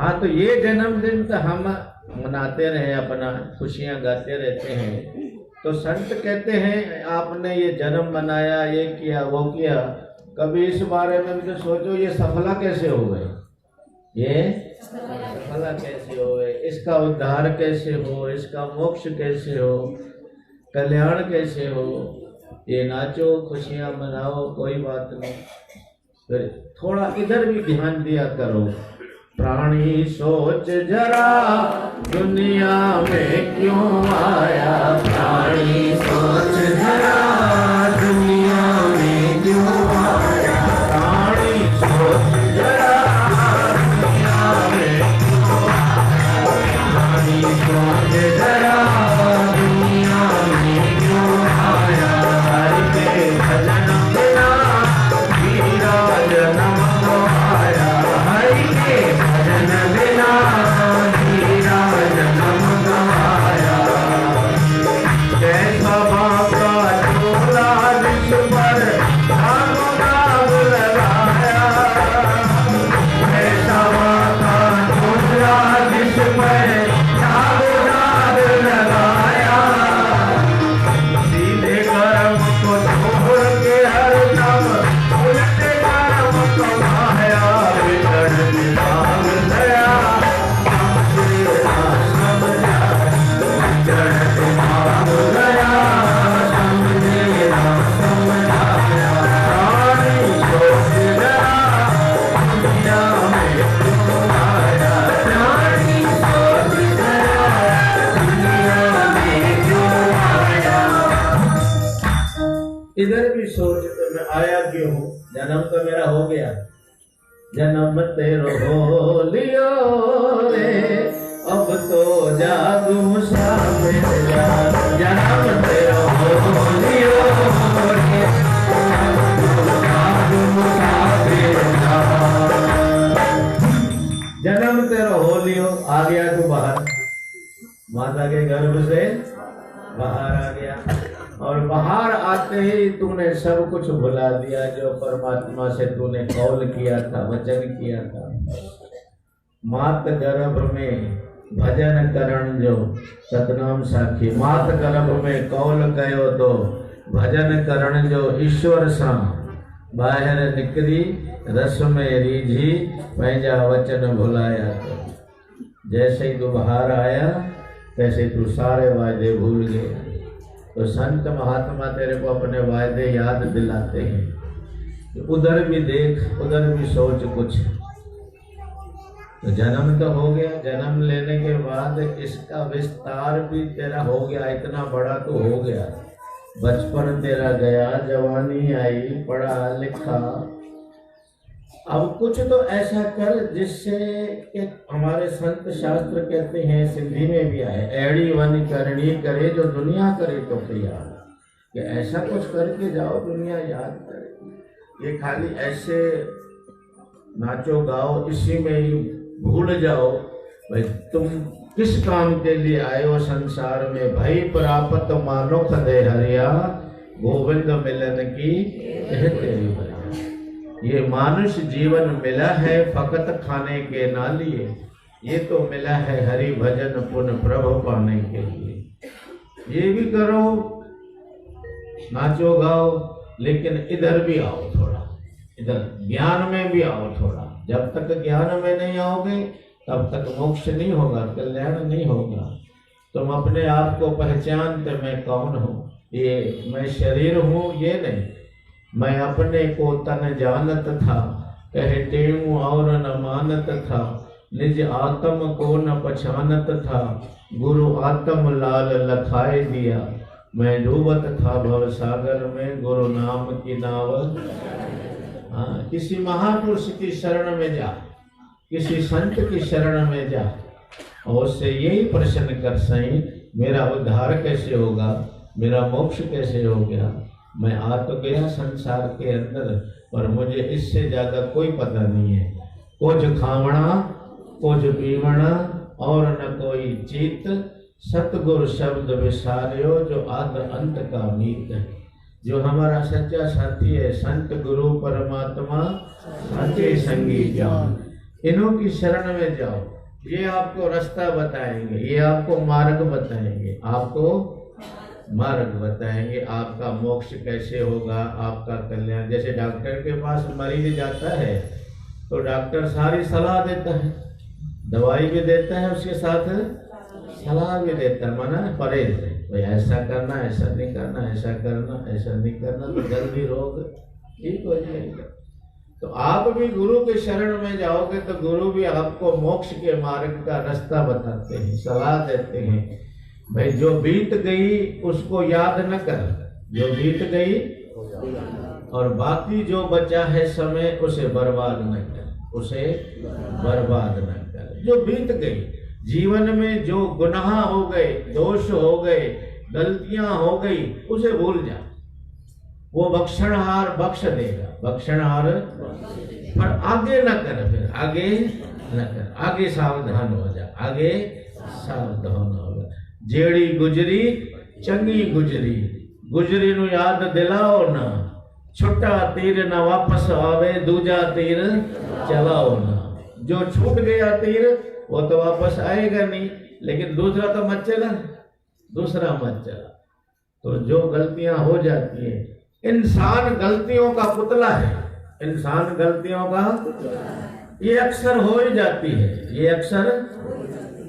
हाँ, तो ये जन्मदिन तो हम मनाते रहे, अपना खुशियां गाते रहते हैं। तो संत कहते हैं आपने ये जन्म मनाया, ये किया, वो किया, कभी इस बारे में भी तो सोचो ये सफला कैसे हो गए, ये सफला कैसे हो गए, इसका उद्धार कैसे हो, इसका मोक्ष कैसे हो, कल्याण कैसे हो। ये नाचो, खुशियां मनाओ, कोई बात नहीं, फिर थोड़ा इधर भी ध्यान दिया करो। प्राणी सोच जरा दुनिया में क्यों आया, प्राणी सोच जरा दुनिया में क्यों आया, प्राणी सोच जरा दुनिया में क्यों आया, प्राणी सोच जरा दुनिया में क्यों आया। हरि के भजन बिना हीरा जन्म गवाया, हरि के भजन बिना हीरा जन्म गवाया। कैसा बाका चोला जिस पर दागो दाग लगाया, कैसा बाका चोला जिस पर दागो दाग लगाया। सीधे कर्म को छोड़ के हर दम उल्टे कर्म कमाया, बिगड़ दिमाग गया समझा, बिगड़ दिमाग गया समझाया। प्राणी सोच जरा दुनिया में क्यों आया, प्राणी सोच जरा दुनिया में क्यों आया। इधर भी सोच तो मैं आया क्यों हूँ, जन्म तो मेरा हो गया, जन्म तेरो हो लियो रे, अब तो जादू मुसाफिर जा, जन्म तेरो हो लियो रे, अब तो जादू मुसाफिर जा। जन्म तेरो हो लियो, आ गया तू बाहर, माता के गर्भ से बाहर आ गया, और बाहर आते ही तूने सब कुछ भुला दिया जो परमात्मा से तूने कौल किया था, वचन किया था। मात गर्भ में भजन करण जो सतनाम साखी, मात गर्भ में कौल कयो तो भजन करण जो ईश्वर सा बाहर निकरी रस में रीझी पंहिंजा वचन भुलाया। तो जैसे ही तू बाहर आया तैसे तू सारे वायदे भूल गया। तो संत महात्मा तेरे को अपने वायदे याद दिलाते हैं, उधर भी देख, उधर भी सोच कुछ। तो जन्म तो हो गया, जन्म लेने के बाद इसका विस्तार भी तेरा हो गया, इतना बड़ा तो हो गया। बचपन तेरा गया, जवानी आई, पढ़ा लिखा, अब कुछ तो ऐसा कर जिससे कि हमारे संत शास्त्र कहते हैं, सिंधी में भी आए, एड़ी वन करनी करे जो दुनिया करे तो तैयार, कि ऐसा कुछ करके जाओ दुनिया याद करे। ये खाली ऐसे नाचो गाओ इसी में ही भूल जाओ भाई तुम किस काम के लिए आए हो संसार में। भई प्राप्त मानुख दे हरिया, गोविंद मिलन की तेरी भरिया। ये मानुष जीवन मिला है फकत खाने के ना लिए, ये तो मिला है हरि भजन पुण्य प्रभु पाने के लिए। ये भी करो, नाचो गाओ, लेकिन इधर भी आओ थोड़ा, इधर ज्ञान में भी आओ थोड़ा। जब तक ज्ञान में नहीं आओगे तब तक मोक्ष नहीं होगा, कल्याण नहीं होगा। तुम अपने आप को पहचानते मैं कौन हूँ, ये मैं शरीर हूँ ये नहीं, मैं अपने को तन जानत था, कहते हूँ और न मानत था, निज आत्म को न पहचानत था, गुरु आत्म लाल लखाए दिया, मैं डूबत था भव सागर में, गुरु नाम की नाव। हाँ, किसी महापुरुष की शरण में जा, किसी संत की शरण में जा, और उससे यही प्रश्न कर सही मेरा उद्धार कैसे होगा, मेरा मोक्ष कैसे हो गया। मैं आ तो गया संसार के अंदर, पर मुझे इससे ज्यादा कोई पता नहीं है। कुछ खावना कुछ पीवना और न कोई चीत, सतगुरु शब्द विसारियो जो आद अंत का मीत है। जो हमारा सच्चा साथी है संत गुरु परमात्मा, सच्चे संगी ज्ञान। इन्हों की शरण में जाओ, ये आपको रास्ता बताएंगे, ये आपको मार्ग बताएंगे, आपको मार्ग बताएंगे, आपका मोक्ष कैसे होगा, आपका कल्याण। जैसे डॉक्टर के पास मरीज जाता है तो डॉक्टर सारी सलाह देता है, दवाई भी देता है, उसके साथ सलाह भी देता है, माना परहेज है, भाई ऐसा करना, ऐसा नहीं करना, ऐसा करना, ऐसा नहीं करना, तो जल्दी रोग ठीक हो जाएगा। तो आप भी गुरु के शरण में जाओगे तो गुरु भी आपको मोक्ष के मार्ग का रास्ता बताते हैं, सलाह देते हैं। भाई जो बीत गई उसको याद न कर, जो बीत गई, और बाकी जो बचा है समय उसे बर्बाद न कर, उसे बर्बाद न कर। जो बीत गई जीवन में, जो गुनाह हो गए, दोष हो गए, गलतियां हो गई, उसे भूल जा, वो बख्शनहार बख्श देगा, बख्शनहार। पर आगे न कर, फिर आगे न कर, आगे सावधान हो जा, आगे सावधान हो जा। जेड़ी गुजरी चंगी गुजरी, गुजरी नु याद दिलाओ ना, छुट्टा तीर न वापस आवे, दूजा तीर चलाओ ना। जो छूट गया तीर वो तो वापस आएगा नहीं, लेकिन दूसरा तो मत चला, दूसरा मत चला। तो जो गलतियां हो जाती है, इंसान गलतियों का पुतला है, इंसान गलतियों का, ये अक्सर हो ही जाती है, ये अक्सर।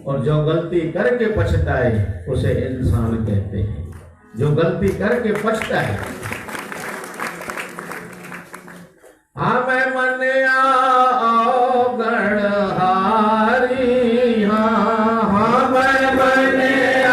और जो गलती करके पछताए उसे इंसान कहते हैं, जो गलती करके पछता है। हाँ मैं मनिया गणहारी, हाँ हाँ मैं मनिया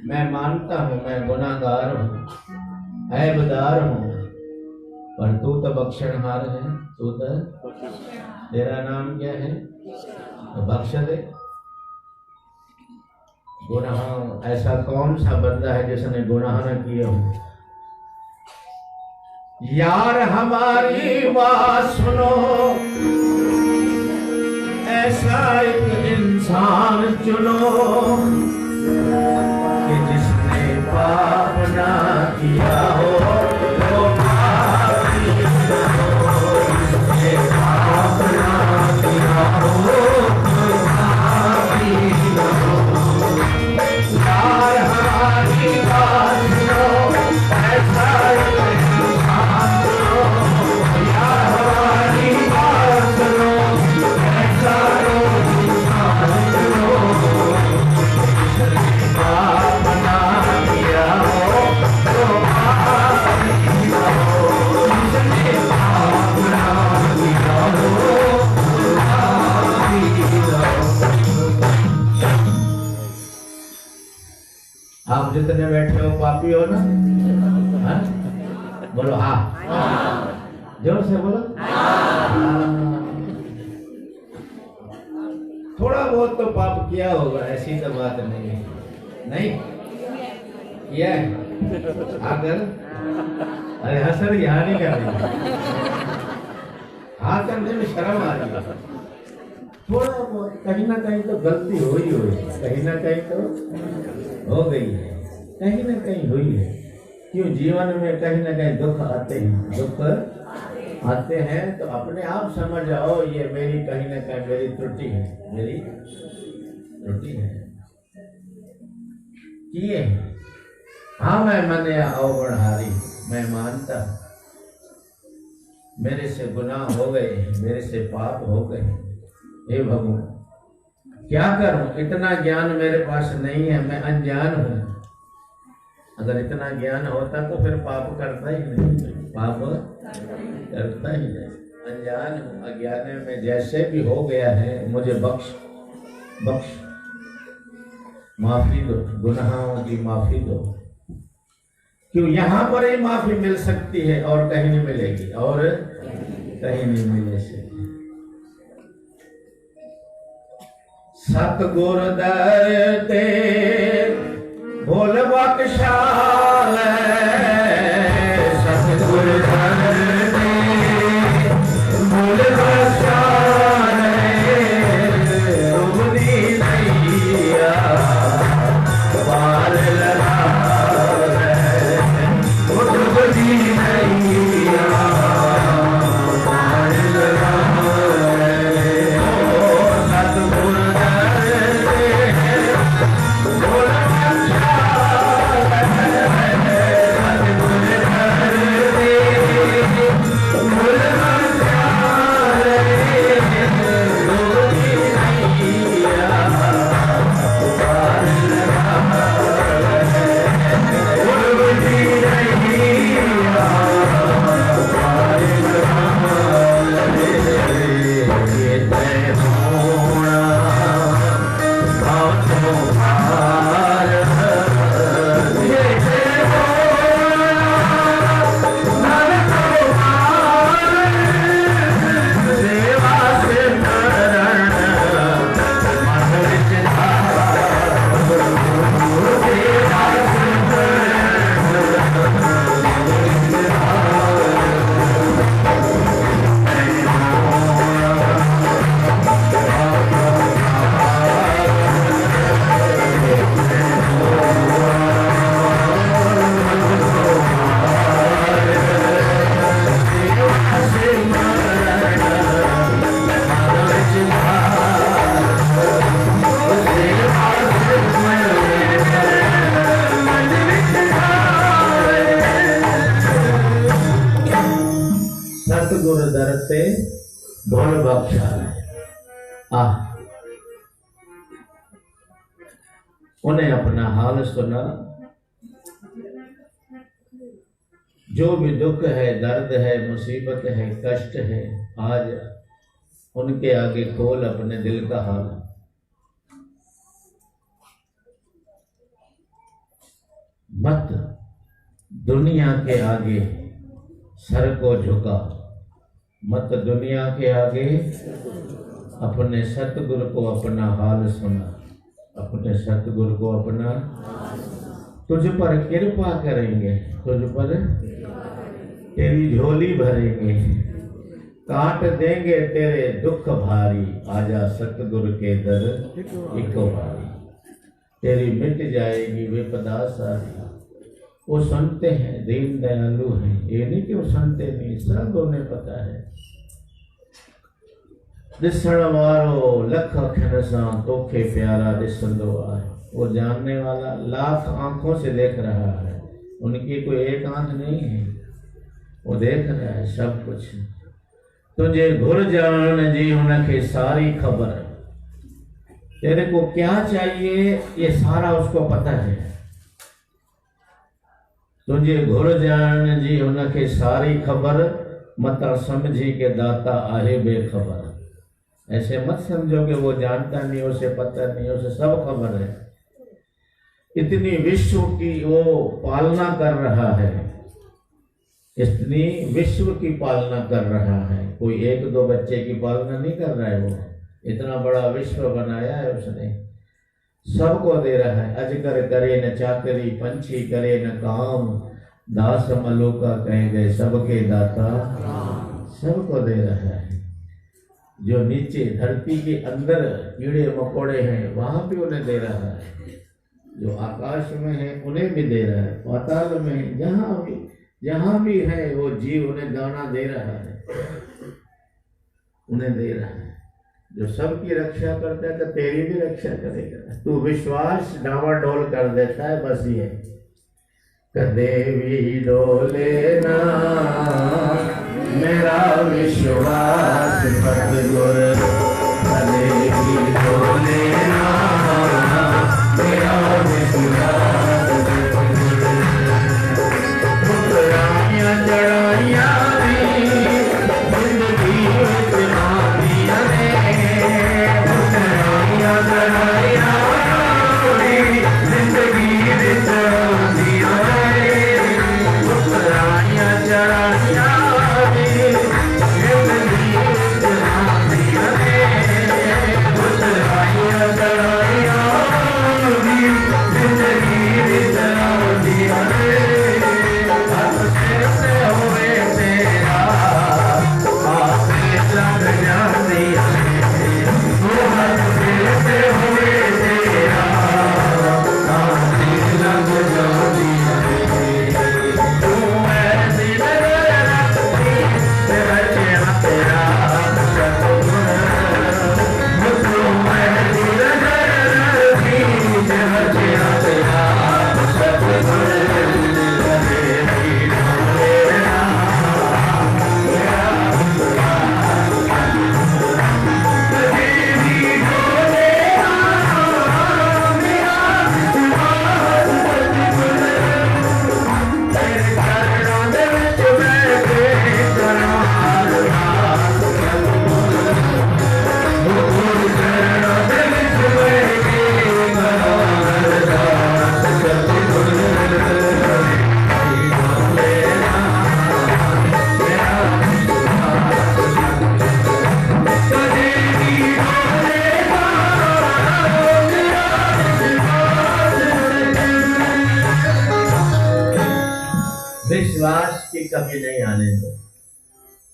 मैं मानता हूँ मैं गुनाहगार हूँ, ऐबदार हूँ, पर तू तो बख्शनहार है, तू तो, तेरा नाम क्या है, तो बख्श दे। गुनाह, ऐसा कौन सा बंदा है जिसने गुनाह न किए हो। यार हमारी बात सुनो, ऐसा एक इंसान चुनो कि जिसने पाप ना पापी हो ना? हाँ? बोलो हाँ। जोर से बोलो हाँ। थोड़ा बहुत तो पाप किया होगा, ऐसी तो बात नहीं है। नहीं किया है? अगर अरे हसर यहाँ नहीं कर रही, हाँ करने में शर्म आ रही है। थोड़ा बहुत कहीं ना कहीं तो गलती हो ही हुई, कहीं ना कहीं तो हो गई है, कहीं ना कहीं हुई है। क्यों? जीवन में कहीं ना कहीं दुख आते हैं, दुख आते हैं, तो अपने आप समझ जाओ ये मेरी कहीं ना कहीं मेरी त्रुटि है, मेरी त्रुटि है, किए हाँ। मैं मन या अवगुणहारी, मैं मानता मेरे से गुनाह हो गए, मेरे से पाप हो गए। हे भगवान क्या करूं? इतना ज्ञान मेरे पास नहीं है, मैं अनजान हूं। अगर इतना ज्ञान होता तो फिर पाप करता ही नहीं, पाप करता ही नहीं। अनजान हूं, अज्ञान में जैसे भी हो गया है, मुझे बख्श बख्श, माफी दो, गुनाहों की माफी दो। क्यों? यहाँ पर ही माफी मिल सकती है और कहीं नहीं मिलेगी, और कहीं नहीं मिले से। सतगुर दर ते बोल बख्शाल, सतगुर दर ते बोल बख्शाल, डूबनी नैया पार लगा, डूबनी नैया पार लगा। सतगुर सतगुर दर ते बोल बख्शाल। उन्हें अपना हाल सुना, जो भी दुख है, दर्द है, मुसीबत है, कष्ट है, आज उनके आगे खोल अपने दिल का हाल। मत दुनिया के आगे सर को झुका, मत दुनिया के आगे अपने सतगुरु को अपना हाल सुना, अपने सतगुरु को अपना। तुझ पर कृपा करेंगे, तुझ पर तेरी झोली भरेंगे, काट देंगे तेरे दुख भारी, आजा सतगुरु के दर इको बारी, तेरी मिट जाएगी विपदा सारी। वो सुनते हैं, दीन दयालु हैं, ये नहीं कि वो सुनते नहीं, सब उन्हें पता है। दिसण वारो लख अखियुनि सां तोखे प्यारा दिसंदो आहे, वो जानने वाला लाख आंखों से देख रहा है, उनकी कोई एक आंख नहीं है, वो देख रहा है सब कुछ। तुझे घुर जान जी उनके सारी खबर, तेरे को क्या चाहिए ये सारा उसको पता है। तुझे घुर जान जी उनके सारी खबर, मता समझी के दाता आहे बेखबर। ऐसे मत समझो कि वो जानता नहीं, उसे पता नहीं, उसे सब खबर है। इतनी विश्व की वो पालना कर रहा है, इतनी विश्व की पालना कर रहा है। कोई एक दो बच्चे की पालना नहीं कर रहा है, वो इतना बड़ा विश्व बनाया है उसने, सबको दे रहा है। अजगर करे न चाकरी, पंछी करे न काम, दास मलोका कहे गए सबके दाता, सबको दे रहा है। जो नीचे धरती के अंदर कीड़े मकोड़े हैं वहां भी उन्हें दे रहा है, जो आकाश में है उन्हें भी दे रहा है, पाताल में जहां भी है वो जीव उन्हें दाना दे रहा है, उन्हें दे रहा है। जो सबकी रक्षा करता है तो तेरी भी रक्षा करेगा। तू विश्वास डावाडोल कर देता है, बस ये कदे भी डोले ना मेरा विश्वास सतगुर, कदे भी डोले ना मेरा विश्वास सतगुर। मुकराइयां जड़ाइयां भी जिंदगी में आंदियां ने, मुकराइयां जड़ाइयां भी जिंदगी में आंदियां ने, मुकराइयां जड़ाइयां भी जिंदगी में आंदियां ने, मुकराइयां जड़ाइयां भी जिंदगी में आंदियां ने। विश्वास की कमी नहीं आने दो।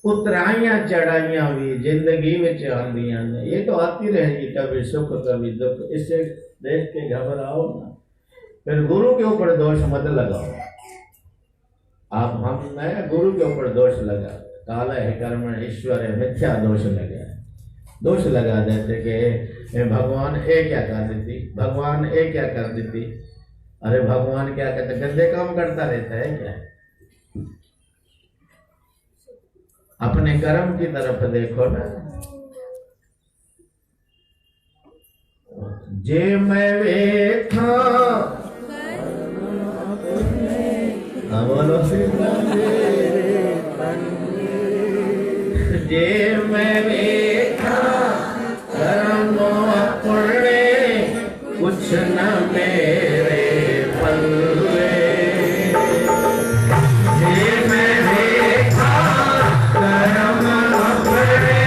उतराइयां चढ़ाइयां भी जिंदगी में आंदियां ने, ये तो आती रहेगी, कभी सुख कभी दुख, इससे देख के घबराओ ना। फिर गुरु के ऊपर दोष मत लगाओ। आप मैं गुरु के ऊपर दोष लगा, काल है कर्म ईश्वर है, मिथ्या दोष लगा देते कि भगवान ये क्या कर देती, भगवान ये क्या कर देती। अरे भगवान क्या कहते, गंदे काम करता रहता है क्या? अपने कर्म की तरफ देखो ना। जे मैं वेखा बोलो, जे मैं वेखा कर्म अपने कुछ न मेरे पल्ले, जे मैं वेखा कर्म अपने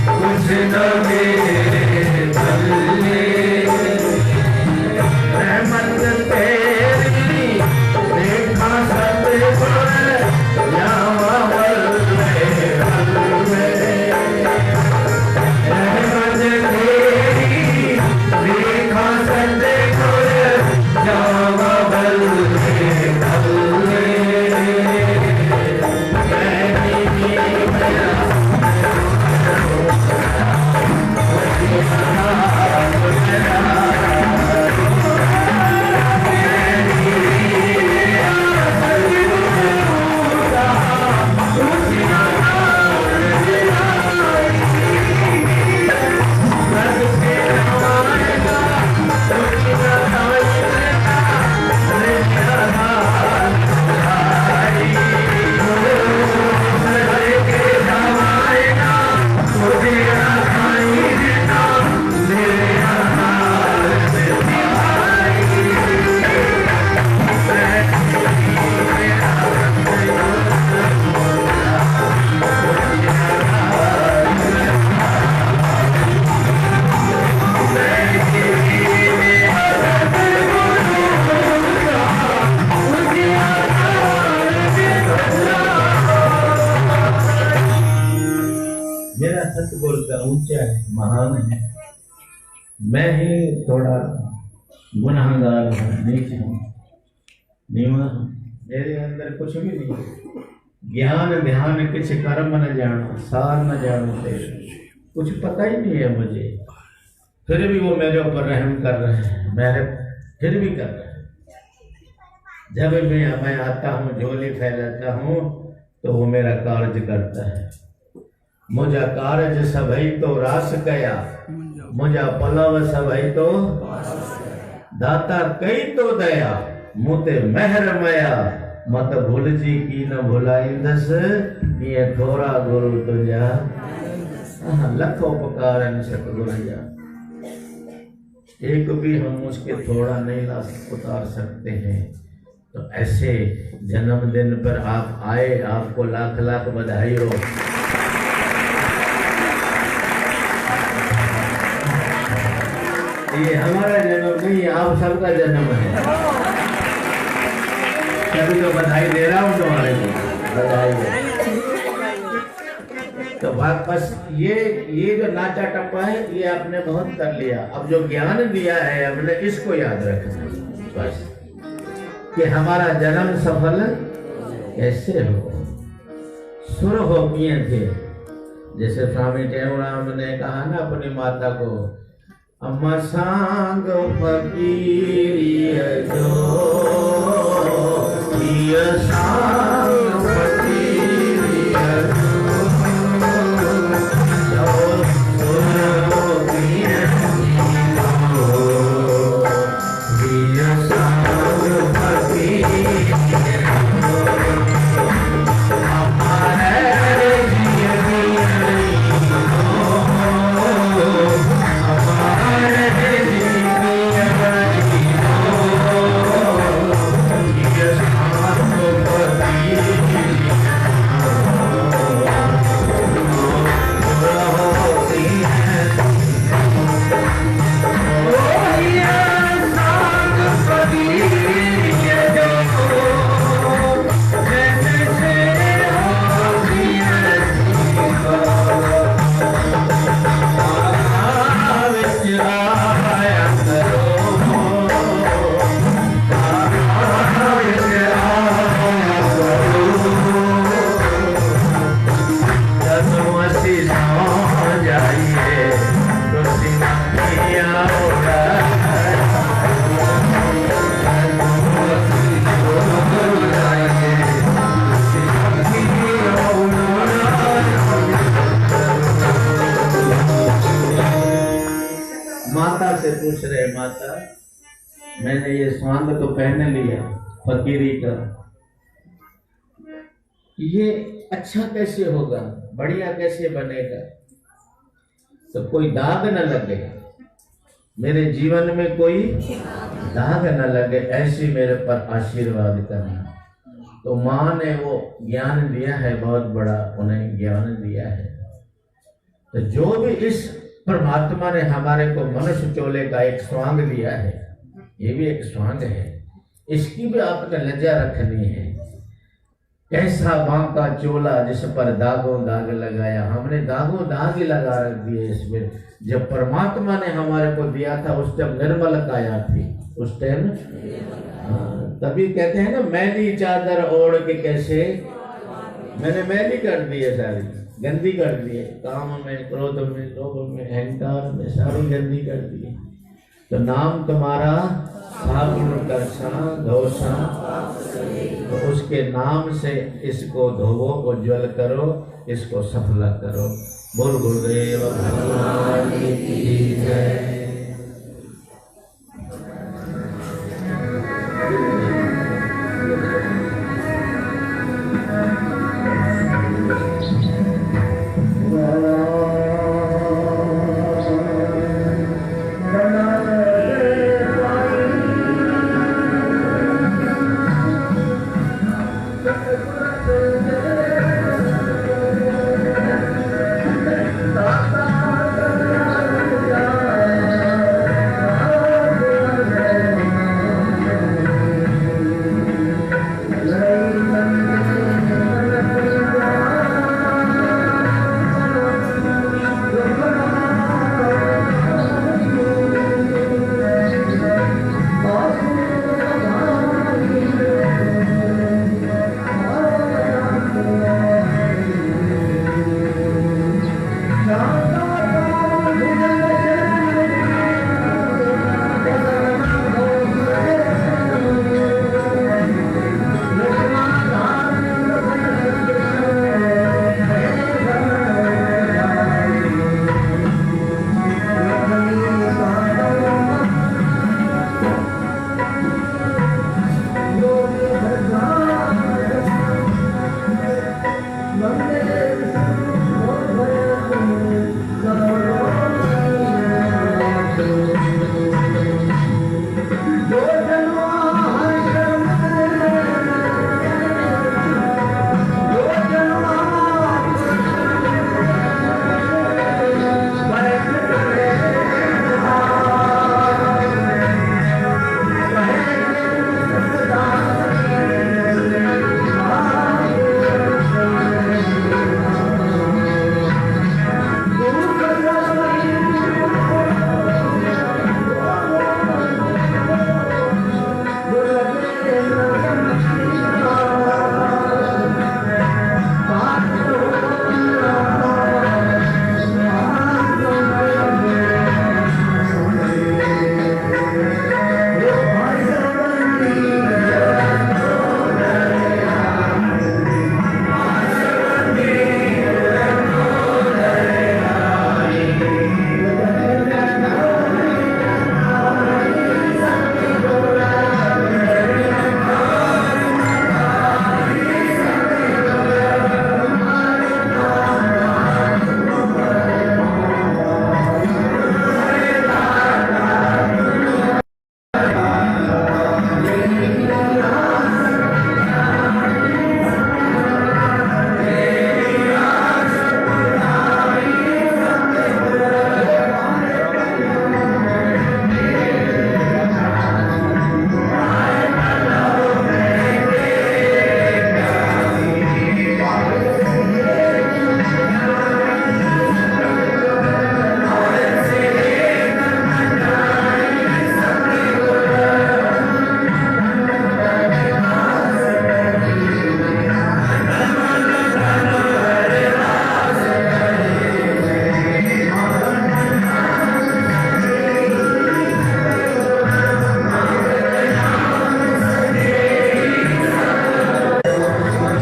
कुछ न मेरे पल्ले, रहमत तेरी देखा सतगुर, जावा बल्ले बल्ले। मैं ही थोड़ा गुनाहगार हूँ, नीच हूँ, नीवा हूँ, मेरे अंदर कुछ भी नहीं है। ज्ञान ध्यान किछ कर्म न जानो, सार न जानो तेरे, कुछ पता ही नहीं है मुझे, फिर भी वो मेरे ऊपर रहम कर रहे हैं, मेरे फिर भी कर रहे हैं। जब भी मैं आता हूँ, झोली फैलाता हूँ, तो वो मेरा कार्य करता है। मुझा कार्य सभई तो रास कया, मुझा पलव सभई तो दाता कई तो दया, मुते मेहर मया, मत भूल जी की न भुलाई दस, ये थोड़ा गुरु तुझा लखो पुकारन सतगुरु जा। एक भी हम उसके थोड़ा नहीं उतार सकते हैं। तो ऐसे जन्मदिन पर आप आए, आपको लाख लाख बधाई हो। ये हमारा जन्म नहीं, आप सबका जन्म है, तभी तो बधाई दे रहा हूँ तुम्हारे को, बधाई है। तो बस ये जो नाचा टप्पा है, ये आपने बहुत कर लिया। अब जो ज्ञान दिया है हमने, इसको याद रखना बस, कि हमारा जन्म सफल कैसे हो। सुर हो किए थे, जैसे स्वामी टेऊराम ने कहा ना अपनी माता को, अम्मा सांग फकीरी जो ये सांग फकीरी जो सुनो किए ये सांग फकीरी पूछ रहे, माता मैंने ये स्वांग तो पहन लिया फकीरी का, ये अच्छा कैसे होगा, बढ़िया कैसे बनेगा, तो कोई दाग न लगे, मेरे जीवन में कोई दाग न लगे, ऐसी मेरे पर आशीर्वाद करना। तो माँ ने वो ज्ञान दिया है, बहुत बड़ा उन्हें ज्ञान दिया है। तो जो भी इस परमात्मा ने हमारे को मनुष्य चोले का एक स्वांग दिया है, ये भी एक स्वांग है, इसकी भी आपने लज्जा रखनी है। कैसा बांका चोला जिस पर दागों दाग लगाया, हमने दागों दाग ही लगा रख दिए इसमें। जब परमात्मा ने हमारे को दिया था उस टाइम निर्मल काया थी, उस टाइम तभी कहते हैं ना, मैली चादर ओढ़ के कैसे मैंने मैली कर दी है, सारी गंदी कर दी है, काम में, क्रोध में, लोभ में, अहंकार में, सारी गंदी कर दी है। तो नाम तुम्हारा साबुन करसा धोसा, तो उसके नाम से इसको धोवो, उज्जवल करो, इसको सफल करो। बोल गुरुदेव भगवान की जय।